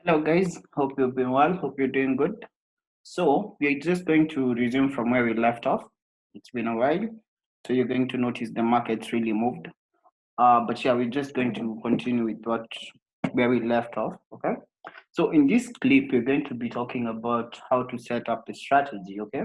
Hello guys, hope you've been well, hope you're doing good. So we're just going to resume from where we left off. It's been a while, so you're going to notice the market's really moved. But yeah, we're just going to continue with where we left off. Okay. So in this clip, we're going to be talking about how to set up the strategy. Okay.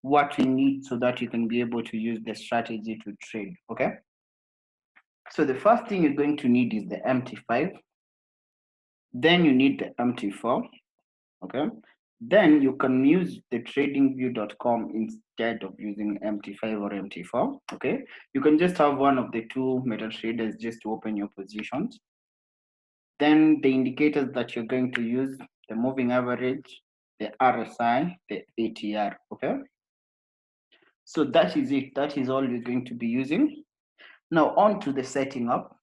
What we need so that you can be able to use the strategy to trade. Okay. So the first thing you're going to need is the MT5. Then you need the MT4. Okay. Then you can use the tradingview.com instead of using MT5 or MT4. Okay. You can just have one of the two MetaTraders just to open your positions. Then the indicators that you're going to use, the moving average, the RSI, the ATR. Okay. So that is it. That is all you're going to be using. Now on to the setting up.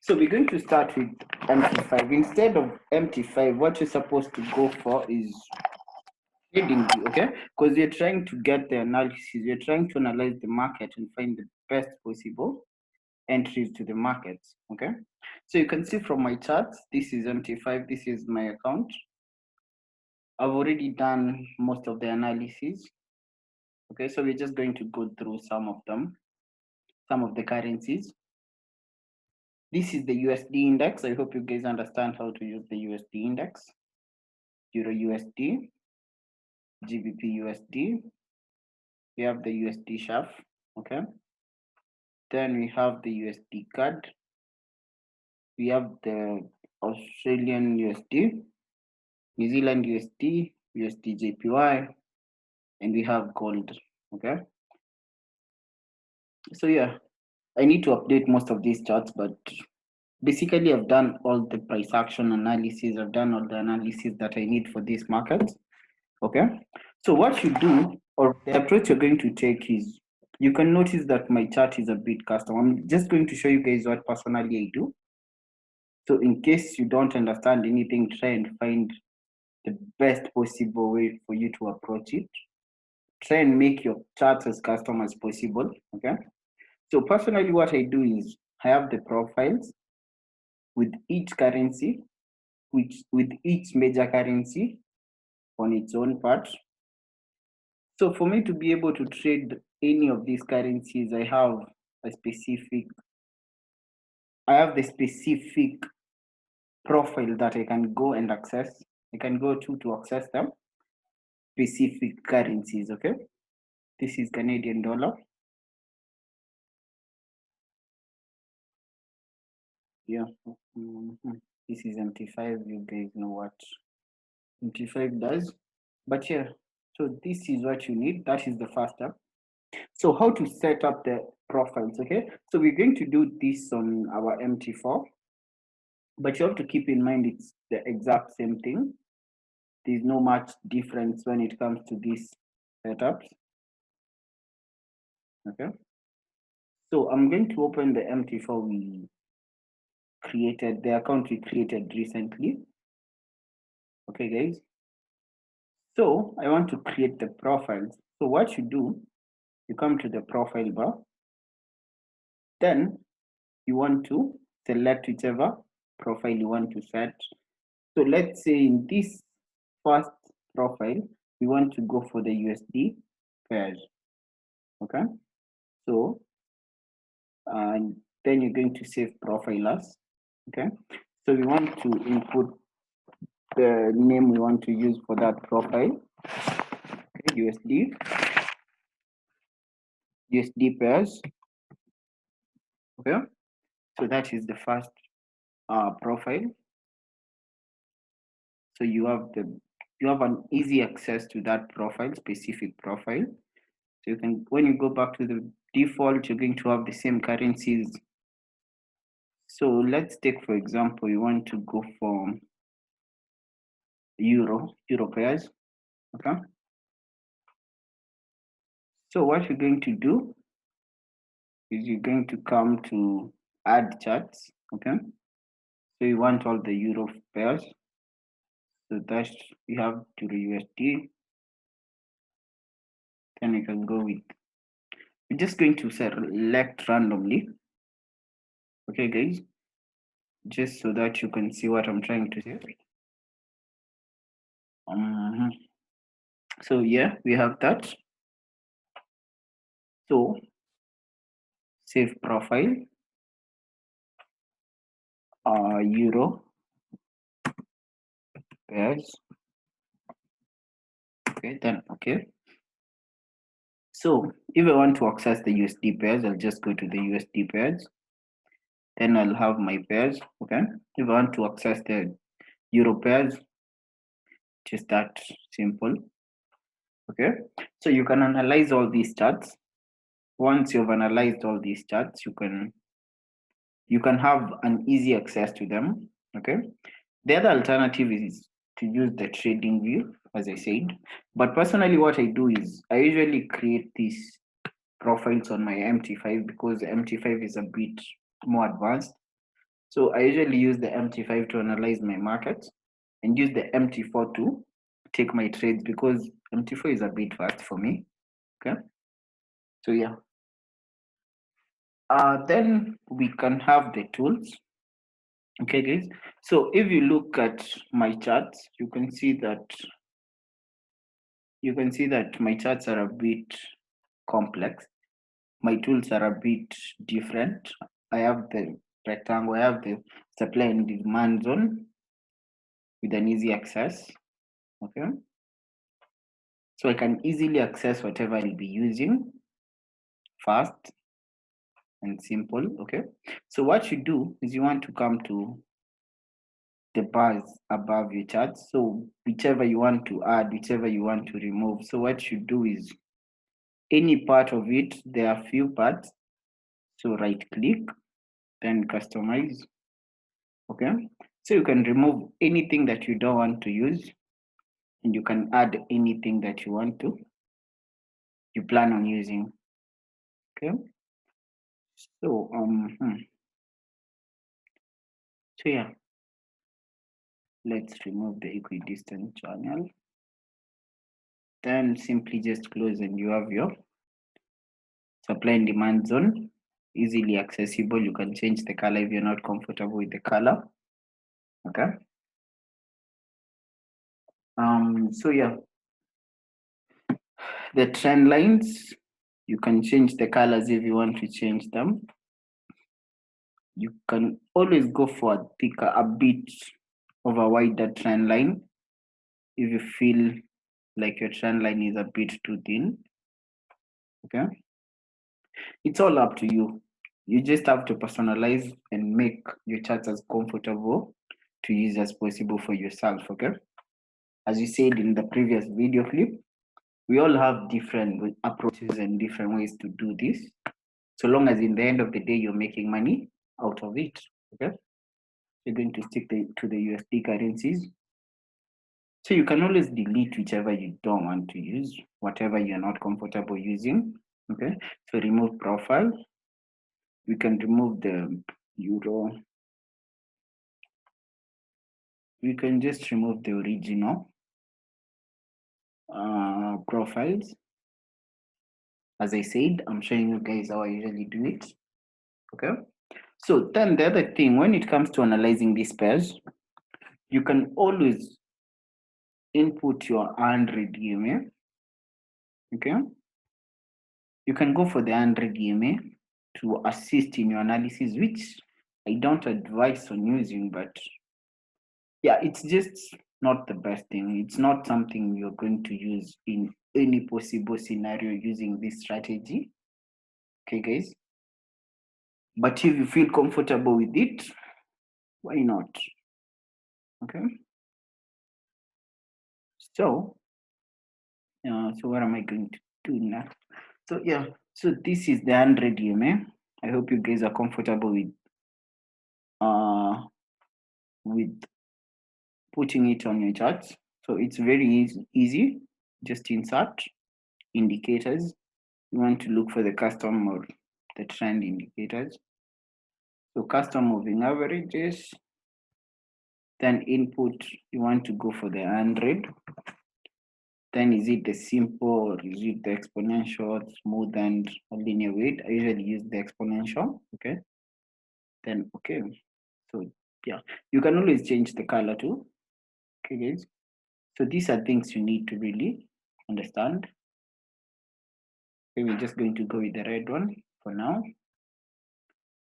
So we're going to start with MT5. Instead of MT5, what you're supposed to go for is trading view, okay? Because you're trying to get the analysis, you're trying to analyze the market and find the best possible entries to the markets, okay? So you can see from my charts, this is MT5, this is my account. I've already done most of the analysis, okay? So we're just going to go through some of them, some of the currencies. This is the USD index. I hope you guys understand how to use the USD index. Euro USD, GBP USD. We have the USD sharp, okay? Then we have the USD card. We have the Australian USD, New Zealand USD, USD JPY, and we have gold. Okay. So yeah, I need to update most of these charts, but basically I've done all the price action analysis. I've done all the analysis that I need for this market. Okay. So what you do, or the approach you're going to take is, you can notice that my chart is a bit custom. I'm just going to show you guys what personally I do. So in case you don't understand anything, try and find the best possible way for you to approach it. Try and make your charts as custom as possible. Okay. So personally, what I do is I have the profiles with each currency, which with each major currency on its own part. So for me to be able to trade any of these currencies, I have the specific profile that I can go and access. I can go to access them specific currencies. Okay. This is Canadian dollar. Yeah. This is MT5. You guys know what MT5 does. But yeah, so this is what you need. That is the first step. So how to set up the profiles, okay? So we're going to do this on our MT4, but you have to keep in mind it's the exact same thing. There's no much difference when it comes to these setups, okay? So I'm going to open the MT4 we created, the account we created recently. Okay, guys. So I want to create the profiles. So what you do, you come to the profile bar. Then you want to select whichever profile you want to set. So let's say in this first profile, we want to go for the USD pairs. Okay. So, and then you're going to save profile as. Okay. So we want to input the name we want to use for that profile. Okay, USD pairs. Okay. So that is the first profile. So you have an easy access to that profile, specific profile. So you can, when you go back to the default, you're going to have the same currencies. So let's take, for example, you want to go for euro pairs. Okay. So what you're going to do is you're going to come to add charts. Okay. So you want all the euro pairs. So that you have to the USD. Then you can go with, we're just going to select randomly. Okay, guys, just so that you can see what I'm trying to say. So yeah, we have that. So save profile, euro pairs. Okay, then okay. So if I want to access the USD pairs, I'll just go to the USD pairs. Then I'll have my pairs. Okay. If I want to access the euro pairs, just that simple. Okay. So you can analyze all these charts. Once you've analyzed all these charts, you can have an easy access to them. Okay. The other alternative is to use the trading view, as I said. But personally, what I do is I usually create these profiles on my MT5 because the MT5 is a bit more advanced. So I usually use the MT5 to analyze my markets and use the MT4 to take my trades because MT4 is a bit fast for me. Okay. So yeah. Then we can have the tools. Okay, guys. So if you look at my charts, you can see that my charts are a bit complex. My tools are a bit different. I have the rectangle, I have the supply and demand zone with an easy access. Okay. So I can easily access whatever I'll be using fast and simple. Okay. So what you do is you want to come to the bars above your chart. So whichever you want to add, whichever you want to remove. So what you do is any part of it, there are few parts. So right click, then customize. Okay. So you can remove anything that you don't want to use and you can add anything that you plan on using. Okay. So so yeah, let's remove the equidistant channel. Then simply just close and you have your supply and demand zone, easily accessible. You can change the color if you're not comfortable with the color. Okay. So yeah, the trend lines, you can change the colors if you want to change them. You can always go for a thicker, a bit of a wider trend line if you feel like your trend line is a bit too thin. Okay. It's all up to you. You just have to personalize and make your charts as comfortable to use as possible for yourself. Okay. As you said in the previous video clip, we all have different approaches and different ways to do this. So long as in the end of the day you're making money out of it. Okay. You're going to stick to the USD currencies. So you can always delete whichever you don't want to use, whatever you're not comfortable using. Okay. So remove profile. We can remove the euro. We can just remove the original profiles. As I said, I'm showing you guys how I usually do it. Okay. So then the other thing, when it comes to analyzing these pairs, you can always input your 100 EMA. Okay. You can go for the 100 EMA to assist in your analysis, which I don't advise on using, but yeah, it's just not the best thing. It's not something you're going to use in any possible scenario using this strategy. Okay, guys. But if you feel comfortable with it, why not? Okay. So, so what am I going to do now? So yeah, so this is the 100 EMA. I hope you guys are comfortable with putting it on your charts. So it's very easy. Just insert indicators. You want to look for the custom or the trend indicators. So custom moving averages. Then input, you want to go for the 100. Then is it the simple or is it the exponential, smooth and linear weight? I usually use the exponential. Okay. Then okay. So yeah, you can always change the color too. Okay, guys. So these are things you need to really understand. Okay, we're just going to go with the red one for now.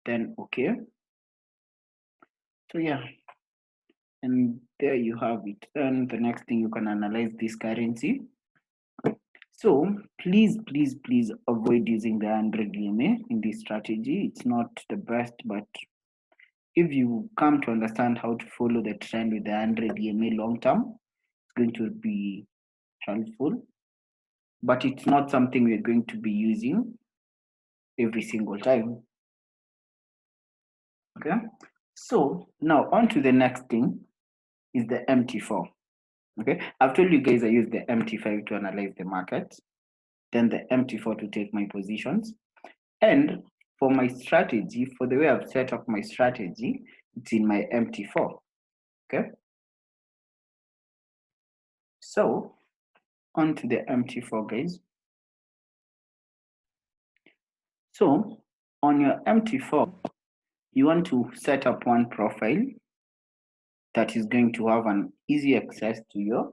Then okay. So yeah, and there you have it. Then the next thing, you can analyze this currency. So please avoid using the 100 EMA in this strategy. It's not the best, but if you come to understand how to follow the trend with the 100 EMA long term, it's going to be helpful. But it's not something we're going to be using every single time. Okay, so now on to the next thing is the MT4. Okay, I've told you guys I use the MT5 to analyze the market, then the MT4 to take my positions. And for my strategy, for the way I've set up my strategy, it's in my MT4. Okay, so on to the MT4, guys. So on your MT4, you want to set up one profile that is going to have an easy access to your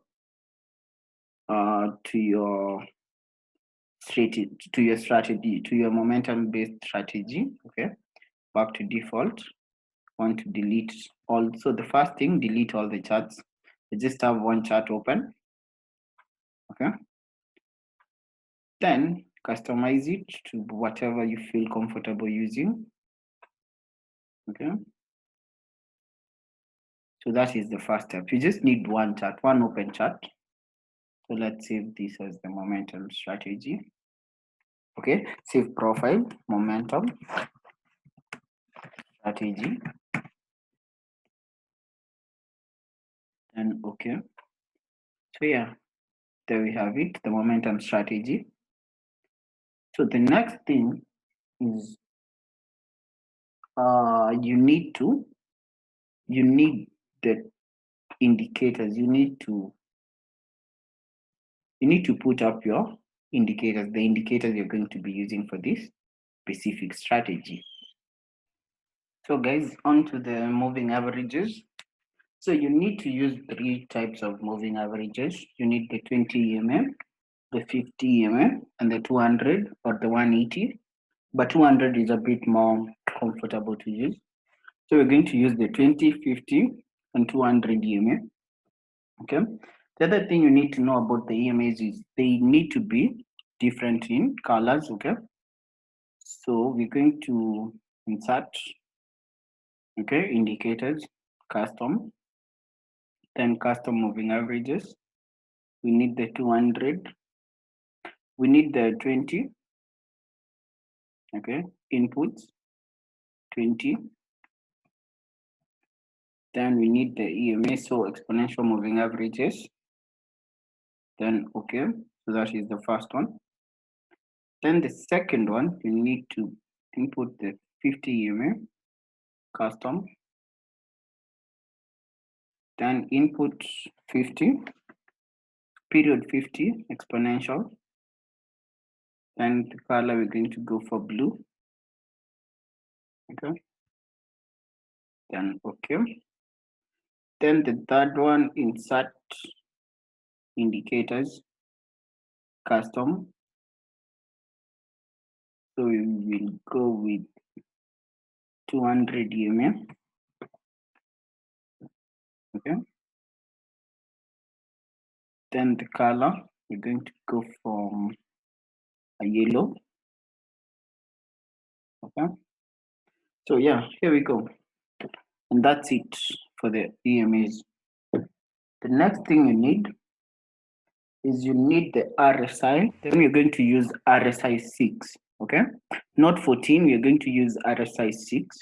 strategy, to your momentum based strategy. Okay, back to default. Want to delete all. So the first thing, delete all the charts. I just have one chart open. Okay, then customize it to whatever you feel comfortable using. Okay, so that is the first step. You just need one chart, one open chart. So let's save this as the momentum strategy. Okay, save profile, momentum strategy, and okay. So yeah, there we have it, the momentum strategy. So the next thing is you need the indicators. You need to put up your indicators, the indicators you're going to be using for this specific strategy. So guys, on to the moving averages. So you need to use three types of moving averages. You need the 20 EMA, the 50 EMA, and the 200 or the 180. But 200 is a bit more comfortable to use. So we're going to use the 20, 50, and 200 EMA. Okay. The other thing you need to know about the EMAs is they need to be different in colors. Okay. So we're going to insert, okay, indicators, custom, then custom moving averages. We need the 200. We need the 20. Okay. Inputs, 20. Then we need the EMA, so exponential moving averages. Then okay, so that is the first one. Then the second one, you need to input the 50 EMA custom. Then input 50, period 50 exponential. Then the color we're going to go for blue. Okay. Then okay. Then the third one, insert indicators custom. So we will go with 200 EMA. Okay. Then the color, we're going to go from a yellow. Okay. So yeah, here we go. And that's it for the EMAs. The next thing you need is you need the RSI. Then we're going to use RSI 6. Okay. Not 14, we're going to use RSI 6.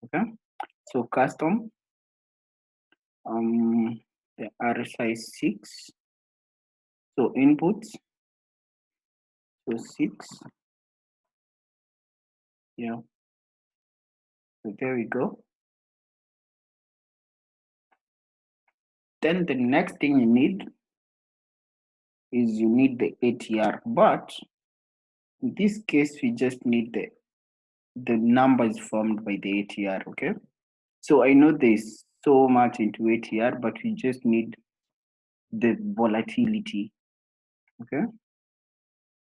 Okay. So custom the RSI 6. So inputs. So 6. Yeah. So there we go. Then the next thing you need is you need the ATR, but in this case we just need the numbers formed by the ATR. Okay, so I know there's so much into ATR, but we just need the volatility. Okay.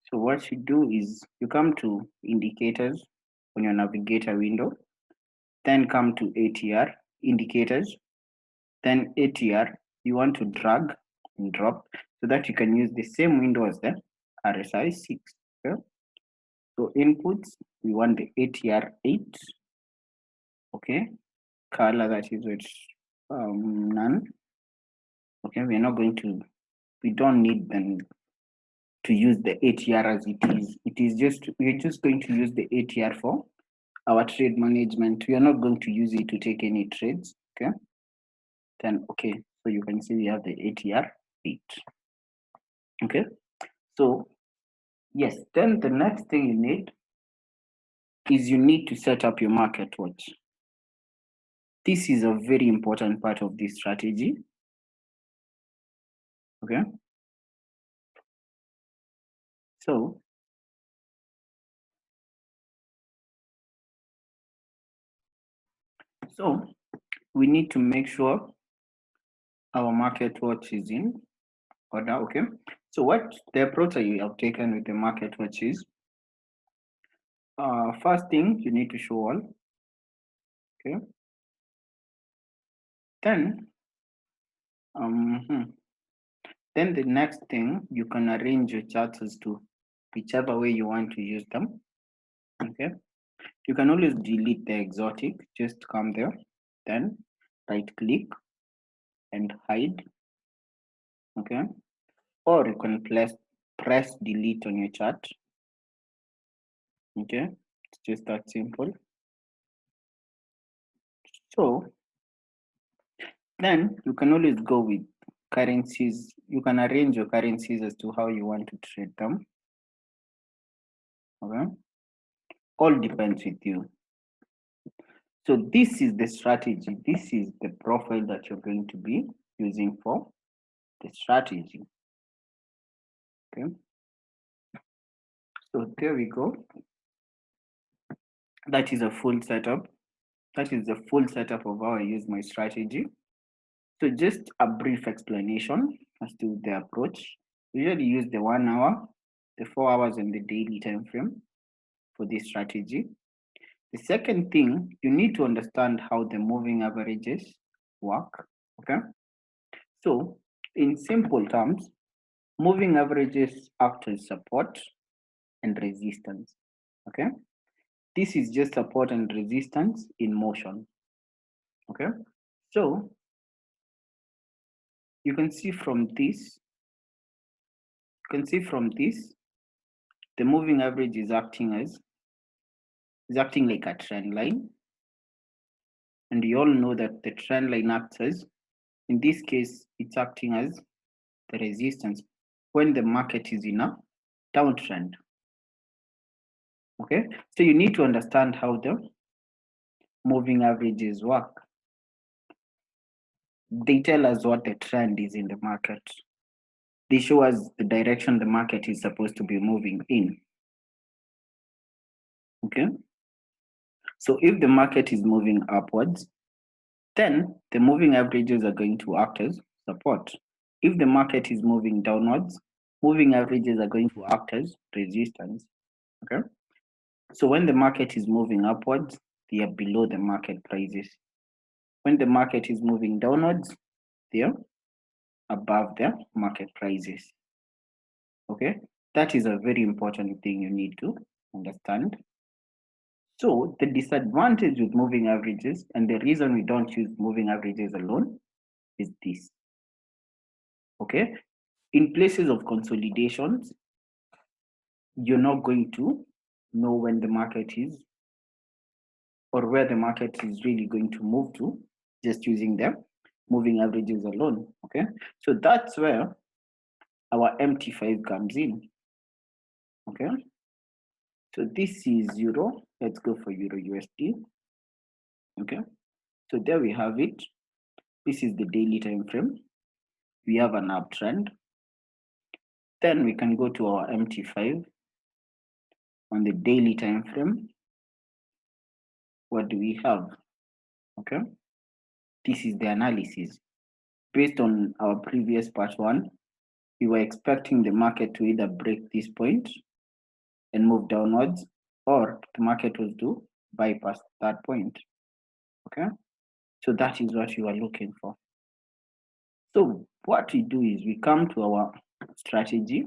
So what you do is you come to indicators on your navigator window, then come to ATR indicators, then ATR. You want to drag and drop so that you can use the same window as the RSI 6. Okay. So inputs, we want the ATR 8. Okay. Color, that is with none. Okay, we don't need them to use the ATR as it is. We're just going to use the ATR for our trade management. We are not going to use it to take any trades. Okay. Then okay, so you can see we have the ATR 8. Okay. So yes, then the next thing you need is you need to set up your market watch. This is a very important part of this strategy. Okay. So we need to make sure our market watch is in order. Okay. So what the approach that you have taken with the market watch is, first thing you need to show all. Okay. Then then the next thing, you can arrange your charts as to whichever way you want to use them. Okay. You can always delete the exotic. Just come there, then right click and hide. Okay. Or you can press delete on your chart. Okay. It's just that simple. So then you can always go with currencies. You can arrange your currencies as to how you want to trade them. Okay. All depends with you. So this is the strategy. This is the profile that you're going to be using for the strategy. Okay. So there we go. That is a full setup. That is the full setup of how I use my strategy. So just a brief explanation as to the approach. We usually use the 1 hour, the 4 hours, and the daily time frame for this strategy. The second thing, you need to understand how the moving averages work. Okay. So in simple terms, moving averages act as support and resistance. Okay. This is just support and resistance in motion. Okay. So you can see from this, the moving average is acting like a trend line. And you all know that the trend line acts as, in this case, it's acting as the resistance when the market is in a downtrend. Okay, so you need to understand how the moving averages work. They tell us what the trend is in the market. They show us the direction the market is supposed to be moving in. Okay, so if the market is moving upwards, then the moving averages are going to act as support. If the market is moving downwards, moving averages are going to act as resistance. Okay, so when the market is moving upwards, they are below the market prices. When the market is moving downwards, they are above the market prices. Okay, that is a very important thing you need to understand. So the disadvantage with moving averages, and the reason we don't use moving averages alone, is this. Okay, in places of consolidations, you're not going to know when the market is, or where the market is really going to move to, just using the moving averages alone. Okay, so that's where our MT5 comes in. Okay, so this is euro. Let's go for euro USD. Okay, so there we have it. This is the daily time frame. We have an uptrend. Then we can go to our MT5 on the daily time frame. What do we have? Okay, this is the analysis based on our previous part one, we were expecting the market to either break this point and move downwards, or the market was to bypass that point. Okay, so that is what you are looking for. So what we do is we come to our strategy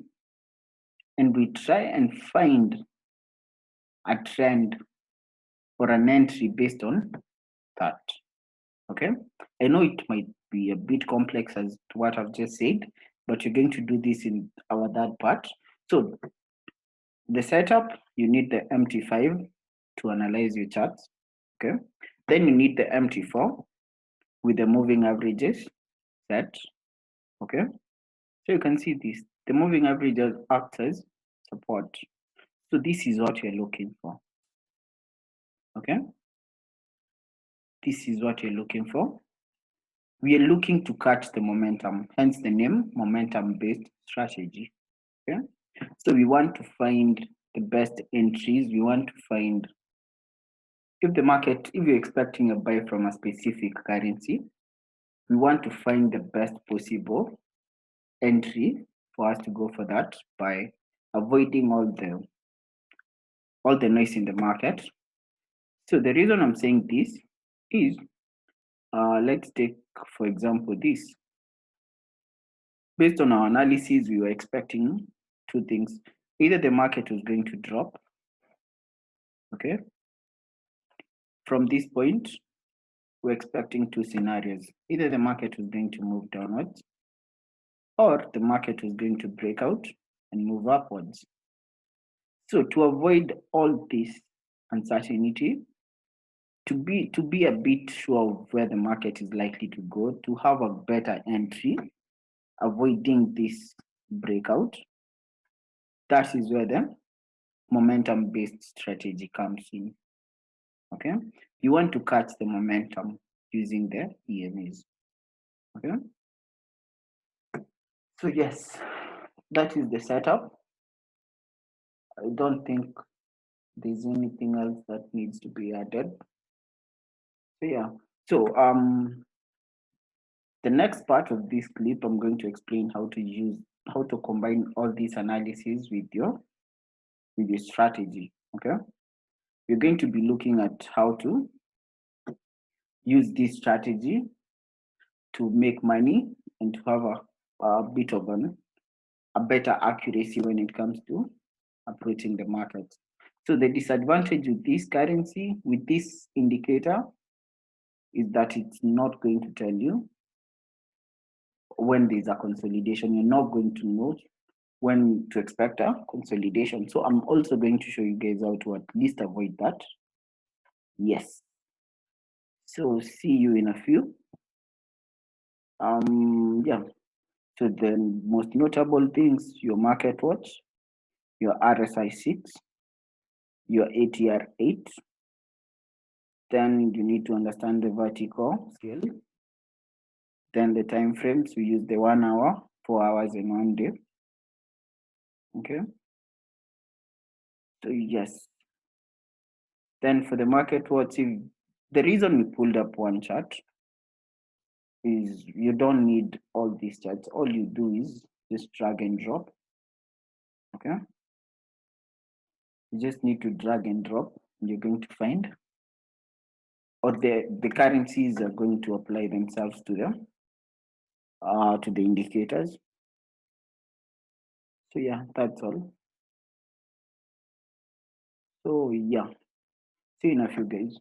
and we try and find a trend or an entry based on that. Okay, I know it might be a bit complex as to what I've just said, but you're going to do this in our third part. So the setup, you need the MT5 to analyze your charts. Okay, then you need the MT4 with the moving averages set. Okay, so you can see this, the moving averages act as support. So this is what you're looking for. Okay, this is what you're looking for. We are looking to catch the momentum, hence the name momentum-based strategy. Okay, so we want to find the best entries. We want to find if the market, if you're expecting a buy from a specific currency, we want to find the best possible entry for us to go for that by avoiding all the noise in the market. So the reason I'm saying this is, let's take for example this. Based on our analysis, we were expecting two things: either the market was going to drop, okay, from this point. We're expecting two scenarios: either the market was going to move downwards, or the market was going to break out and move upwards. So to avoid all this uncertainty, to be a bit sure of where the market is likely to go, to have a better entry, avoiding this breakout, that is where the momentum-based strategy comes in. Okay, you want to catch the momentum using the EMAs. Okay, so yes, that is the setup. I don't think there's anything else that needs to be added. So yeah, so the next part of this clip, I'm going to explain how to combine all these analyses with your strategy. Okay, you're going to be looking at how to use this strategy to make money and to have a bit of a better accuracy when it comes to approaching the market. So the disadvantage with this currency, with this indicator, is that it's not going to tell you when there's a consolidation. You're not going to know when to expect a consolidation. So I'm also going to show you guys how to at least avoid that. Yes. So see you in a few. Yeah. So the most notable things: your market watch, your RSI 6, your ATR 8. Then you need to understand the vertical scale. Then the time frames, we use the 1 hour, 4 hours, and 1 day. Okay. So yes. Then for the market watch, the reason we pulled up one chart is you don't need all these charts. All you do is just drag and drop. Okay. You just need to drag and drop. You're going to find, or the currencies are going to apply themselves to the indicators. So yeah, that's all. So yeah, see you in a few days.